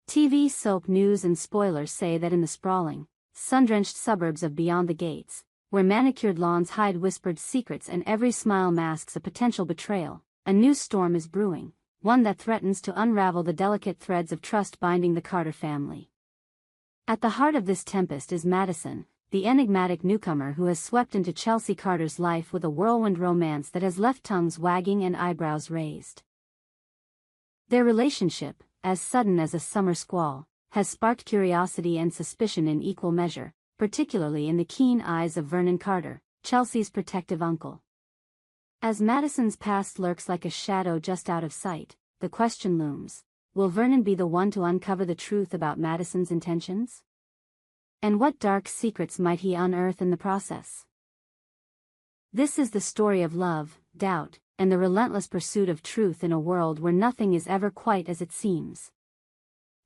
TV soap news and spoilers say that in the sprawling, sun-drenched suburbs of Beyond the Gates, where manicured lawns hide whispered secrets and every smile masks a potential betrayal, a new storm is brewing, one that threatens to unravel the delicate threads of trust binding the Carter family. At the heart of this tempest is Madison, the enigmatic newcomer who has swept into Chelsea Carter's life with a whirlwind romance that has left tongues wagging and eyebrows raised. Their relationship, as sudden as a summer squall, has sparked curiosity and suspicion in equal measure, particularly in the keen eyes of Vernon Carter, Chelsea's protective uncle. As Madison's past lurks like a shadow just out of sight, the question looms, will Vernon be the one to uncover the truth about Madison's intentions? And what dark secrets might he unearth in the process? This is the story of love, doubt, and the relentless pursuit of truth in a world where nothing is ever quite as it seems.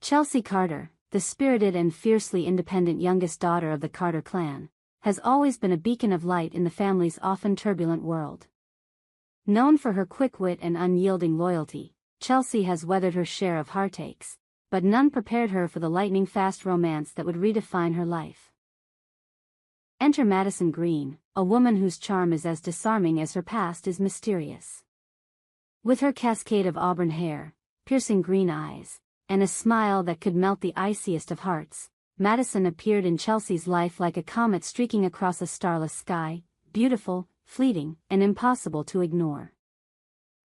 Chelsea Carter, the spirited and fiercely independent youngest daughter of the Carter clan, has always been a beacon of light in the family's often turbulent world. Known for her quick wit and unyielding loyalty, Chelsea has weathered her share of heartaches, but none prepared her for the lightning-fast romance that would redefine her life. Enter Madison Green, a woman whose charm is as disarming as her past is mysterious. With her cascade of auburn hair, piercing green eyes, and a smile that could melt the iciest of hearts, Madison appeared in Chelsea's life like a comet streaking across a starless sky, beautiful, fleeting, and impossible to ignore.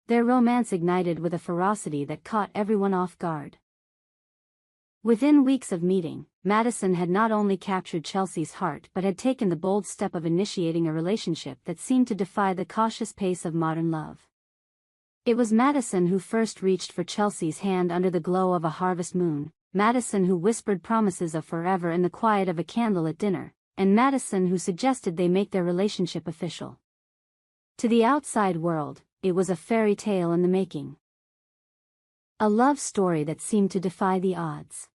Their romance ignited with a ferocity that caught everyone off guard. Within weeks of meeting, Madison had not only captured Chelsea's heart but had taken the bold step of initiating a relationship that seemed to defy the cautious pace of modern love. It was Madison who first reached for Chelsea's hand under the glow of a harvest moon, Madison who whispered promises of forever in the quiet of a candlelit dinner, and Madison who suggested they make their relationship official. To the outside world, it was a fairy tale in the making. A love story that seemed to defy the odds.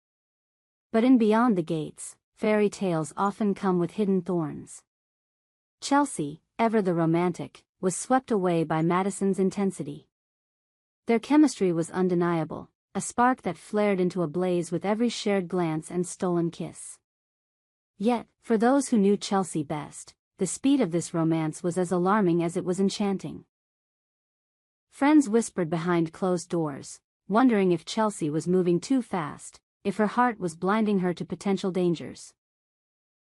But in Beyond the Gates, fairy tales often come with hidden thorns. Chelsea, ever the romantic, was swept away by Madison's intensity. Their chemistry was undeniable, a spark that flared into a blaze with every shared glance and stolen kiss. Yet, for those who knew Chelsea best, the speed of this romance was as alarming as it was enchanting. Friends whispered behind closed doors, wondering if Chelsea was moving too fast, if her heart was blinding her to potential dangers.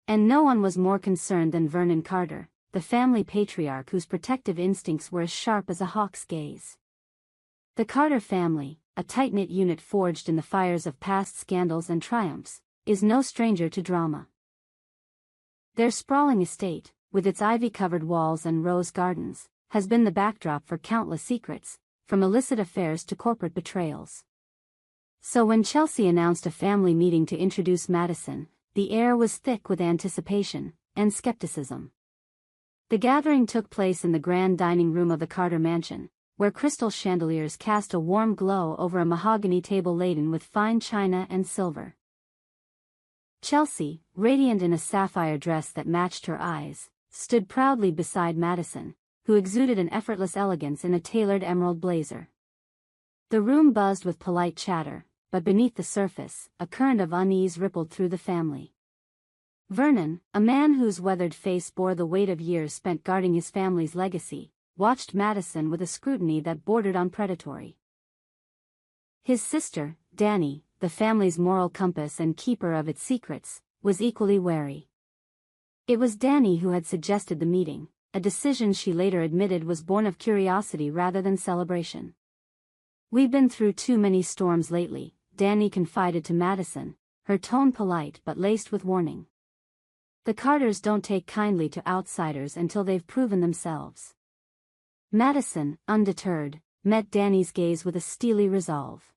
And no one was more concerned than Vernon Carter, the family patriarch whose protective instincts were as sharp as a hawk's gaze. The Carter family, a tight-knit unit forged in the fires of past scandals and triumphs, is no stranger to drama. Their sprawling estate, with its ivy-covered walls and rose gardens, has been the backdrop for countless secrets, from illicit affairs to corporate betrayals. So when Chelsea announced a family meeting to introduce Madison, the air was thick with anticipation and skepticism. The gathering took place in the grand dining room of the Carter mansion, where crystal chandeliers cast a warm glow over a mahogany table laden with fine china and silver. Chelsea, radiant in a sapphire dress that matched her eyes, stood proudly beside Madison, who exuded an effortless elegance in a tailored emerald blazer. The room buzzed with polite chatter, but beneath the surface, a current of unease rippled through the family. Vernon, a man whose weathered face bore the weight of years spent guarding his family's legacy, watched Madison with a scrutiny that bordered on predatory. His sister, Dani, the family's moral compass and keeper of its secrets, was equally wary. It was Dani who had suggested the meeting, a decision she later admitted was born of curiosity rather than celebration. "We've been through too many storms lately," Dani confided to Madison, her tone polite but laced with warning. "The Carters don't take kindly to outsiders until they've proven themselves." Madison, undeterred, met Dani's gaze with a steely resolve.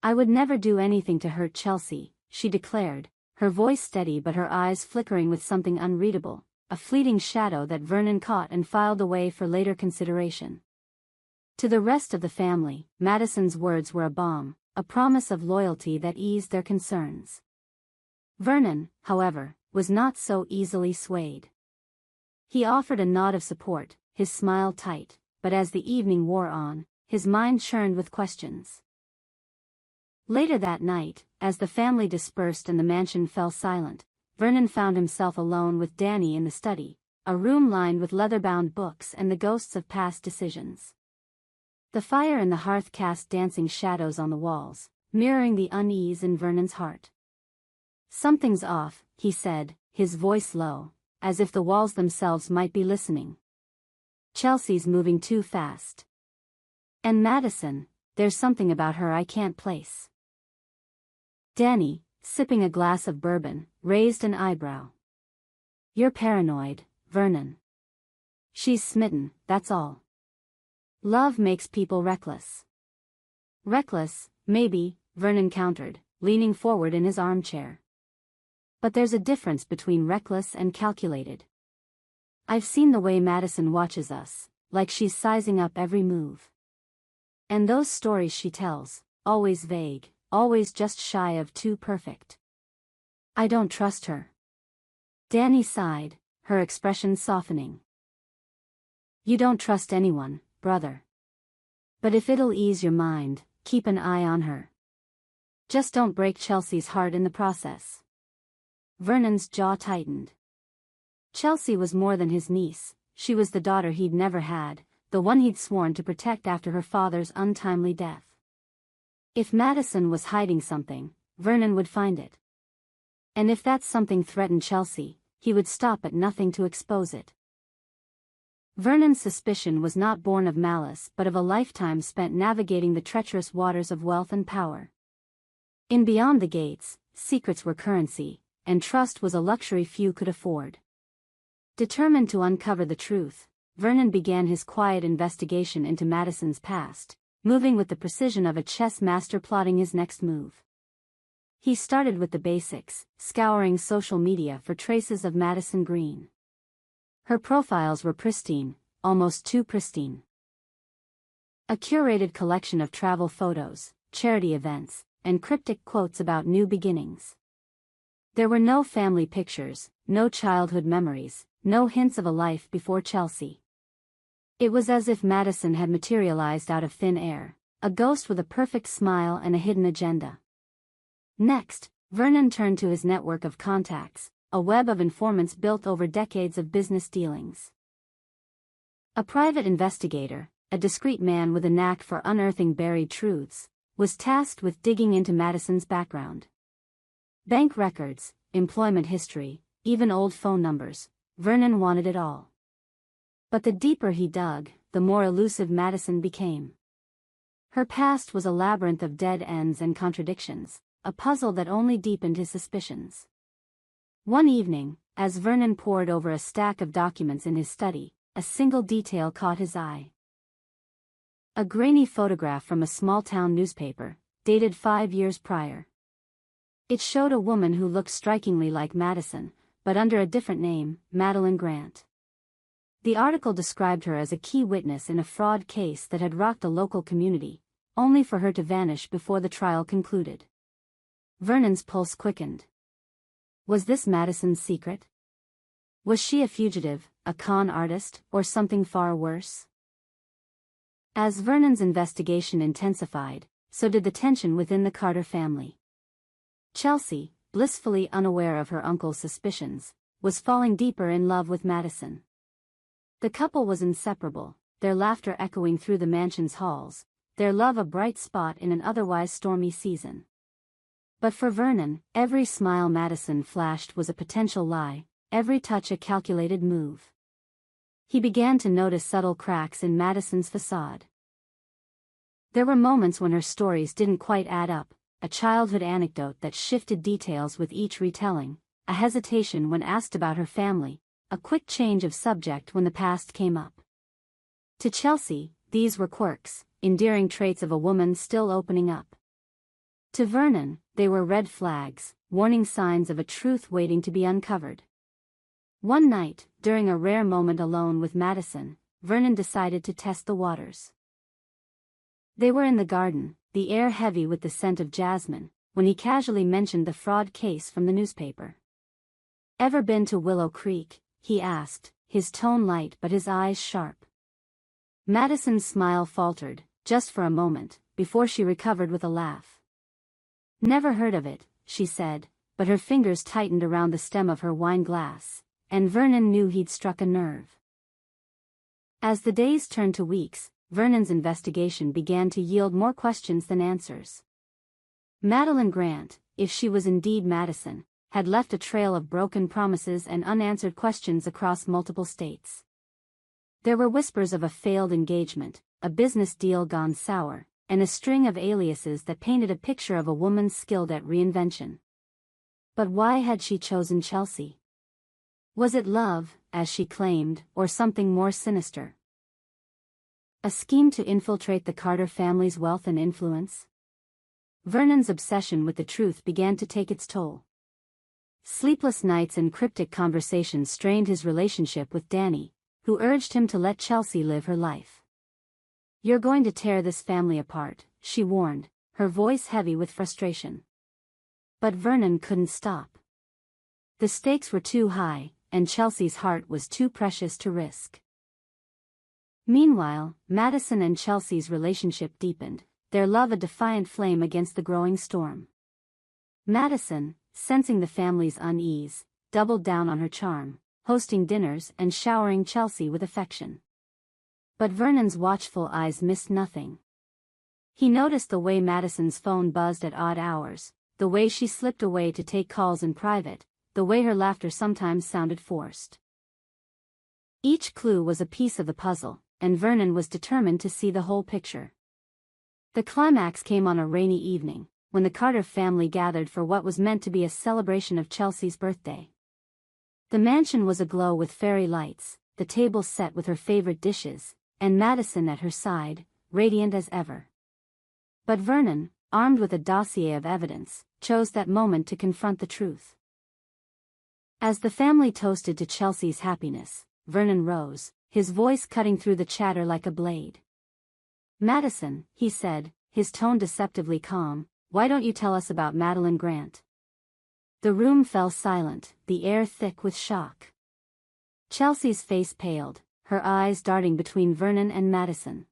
"I would never do anything to hurt Chelsea," she declared, her voice steady but her eyes flickering with something unreadable, a fleeting shadow that Vernon caught and filed away for later consideration. To the rest of the family, Madison's words were a balm, a promise of loyalty that eased their concerns. Vernon, however, was not so easily swayed. He offered a nod of support, his smile tight, but as the evening wore on, his mind churned with questions. Later that night, as the family dispersed and the mansion fell silent, Vernon found himself alone with Danny in the study, a room lined with leather-bound books and the ghosts of past decisions. The fire in the hearth cast dancing shadows on the walls, mirroring the unease in Vernon's heart. "Something's off," he said, his voice low, as if the walls themselves might be listening. "Chelsea's moving too fast. And Madison, there's something about her I can't place." Danny, sipping a glass of bourbon, raised an eyebrow. "You're paranoid, Vernon. She's smitten, that's all. Love makes people reckless." "Reckless, maybe," Vernon countered, leaning forward in his armchair. "But there's a difference between reckless and calculated. I've seen the way Madison watches us, like she's sizing up every move. And those stories she tells, always vague, always just shy of too perfect. I don't trust her." Danny sighed, her expression softening. "You don't trust anyone, brother. But if it'll ease your mind, keep an eye on her. Just don't break Chelsea's heart in the process." Vernon's jaw tightened. Chelsea was more than his niece, she was the daughter he'd never had, the one he'd sworn to protect after her father's untimely death. If Madison was hiding something, Vernon would find it. And if that something threatened Chelsea, he would stop at nothing to expose it. Vernon's suspicion was not born of malice but of a lifetime spent navigating the treacherous waters of wealth and power. In Beyond the Gates, secrets were currency, and trust was a luxury few could afford. Determined to uncover the truth, Vernon began his quiet investigation into Madison's past, moving with the precision of a chess master plotting his next move. He started with the basics, scouring social media for traces of Madison Green. Her profiles were pristine, almost too pristine. A curated collection of travel photos, charity events, and cryptic quotes about new beginnings. There were no family pictures, no childhood memories, no hints of a life before Chelsea. It was as if Madison had materialized out of thin air, a ghost with a perfect smile and a hidden agenda. Next, Vernon turned to his network of contacts, a web of informants built over decades of business dealings. A private investigator, a discreet man with a knack for unearthing buried truths, was tasked with digging into Madison's background. Bank records, employment history, even old phone numbers, Vernon wanted it all. But the deeper he dug, the more elusive Madison became. Her past was a labyrinth of dead ends and contradictions, a puzzle that only deepened his suspicions. One evening, as Vernon pored over a stack of documents in his study, a single detail caught his eye. A grainy photograph from a small-town newspaper, dated 5 years prior. It showed a woman who looked strikingly like Madison, but under a different name, Madeline Grant. The article described her as a key witness in a fraud case that had rocked a local community, only for her to vanish before the trial concluded. Vernon's pulse quickened. Was this Madison's secret? Was she a fugitive, a con artist, or something far worse? As Vernon's investigation intensified, so did the tension within the Carter family. Chelsea, blissfully unaware of her uncle's suspicions, was falling deeper in love with Madison. The couple was inseparable, their laughter echoing through the mansion's halls, their love a bright spot in an otherwise stormy season. But for Vernon, every smile Madison flashed was a potential lie, every touch a calculated move. He began to notice subtle cracks in Madison's facade. There were moments when her stories didn't quite add up, a childhood anecdote that shifted details with each retelling, a hesitation when asked about her family, a quick change of subject when the past came up. To Chelsea, these were quirks, endearing traits of a woman still opening up. To Vernon, they were red flags, warning signs of a truth waiting to be uncovered. One night, during a rare moment alone with Madison, Vernon decided to test the waters. They were in the garden, the air heavy with the scent of jasmine, when he casually mentioned the fraud case from the newspaper. "Ever been to Willow Creek?" he asked, his tone light but his eyes sharp. Madison's smile faltered, just for a moment, before she recovered with a laugh. Never heard of it, she said, but her fingers tightened around the stem of her wine glass, and Vernon knew he'd struck a nerve. As the days turned to weeks, Vernon's investigation began to yield more questions than answers. Madeline Grant, if she was indeed Madison, had left a trail of broken promises and unanswered questions across multiple states. There were whispers of a failed engagement, a business deal gone sour, and a string of aliases that painted a picture of a woman skilled at reinvention. But why had she chosen Chelsea? Was it love, as she claimed, or something more sinister? A scheme to infiltrate the Carter family's wealth and influence? Vernon's obsession with the truth began to take its toll. Sleepless nights and cryptic conversations strained his relationship with Danny, who urged him to let Chelsea live her life. "You're going to tear this family apart," she warned, her voice heavy with frustration. But Vernon couldn't stop. The stakes were too high, and Chelsea's heart was too precious to risk. Meanwhile, Madison and Chelsea's relationship deepened, their love a defiant flame against the growing storm. Madison, sensing the family's unease, doubled down on her charm, hosting dinners and showering Chelsea with affection. But Vernon's watchful eyes missed nothing. He noticed the way Madison's phone buzzed at odd hours, the way she slipped away to take calls in private, the way her laughter sometimes sounded forced. Each clue was a piece of the puzzle, and Vernon was determined to see the whole picture. The climax came on a rainy evening, when the Carter family gathered for what was meant to be a celebration of Chelsea's birthday. The mansion was aglow with fairy lights, the table set with her favorite dishes, and Madison at her side, radiant as ever. But Vernon, armed with a dossier of evidence, chose that moment to confront the truth. As the family toasted to Chelsea's happiness, Vernon rose, his voice cutting through the chatter like a blade. "Madison," he said, his tone deceptively calm, "why don't you tell us about Madeline Grant?" The room fell silent, the air thick with shock. Chelsea's face paled, her eyes darting between Vernon and Madison.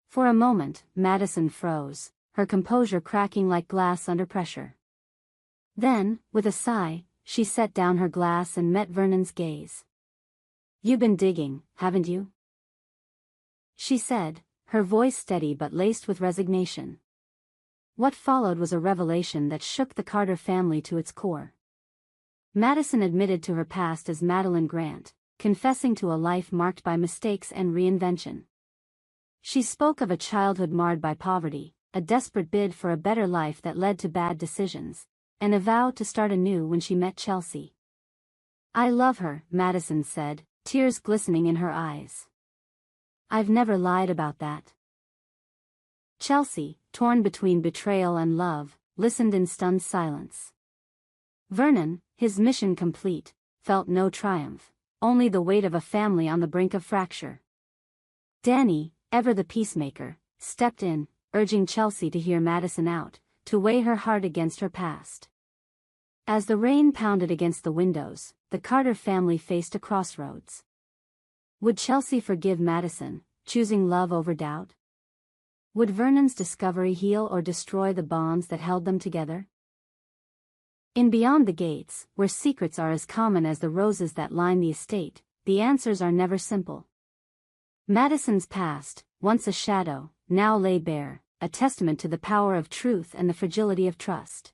For a moment, Madison froze, her composure cracking like glass under pressure. Then, with a sigh, she set down her glass and met Vernon's gaze. "You've been digging, haven't you?" she said, her voice steady but laced with resignation. What followed was a revelation that shook the Carter family to its core. Madison admitted to her past as Madeline Grant, confessing to a life marked by mistakes and reinvention. She spoke of a childhood marred by poverty, a desperate bid for a better life that led to bad decisions, and a vow to start anew when she met Chelsea. "I love her," Madison said, tears glistening in her eyes. "I've never lied about that." Chelsea, torn between betrayal and love, listened in stunned silence. Vernon, his mission complete, felt no triumph, only the weight of a family on the brink of fracture. Danny, ever the peacemaker, stepped in, urging Chelsea to hear Madison out, to weigh her heart against her past. As the rain pounded against the windows, the Carter family faced a crossroads. Would Chelsea forgive Madison, choosing love over doubt? Would Vernon's discovery heal or destroy the bonds that held them together? In Beyond the Gates, where secrets are as common as the roses that line the estate, the answers are never simple. Madison's past, once a shadow, now lay bare, a testament to the power of truth and the fragility of trust.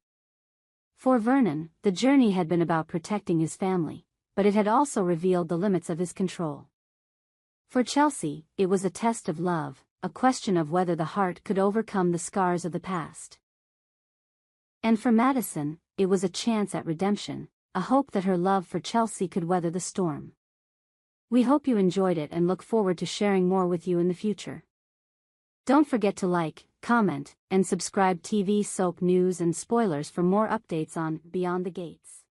For Vernon, the journey had been about protecting his family, but it had also revealed the limits of his control. For Chelsea, it was a test of love, a question of whether the heart could overcome the scars of the past. And for Madison, it was a chance at redemption, a hope that her love for Chelsea could weather the storm. We hope you enjoyed it and look forward to sharing more with you in the future. Don't forget to like, comment, and subscribe TV soap news and spoilers for more updates on Beyond the Gates.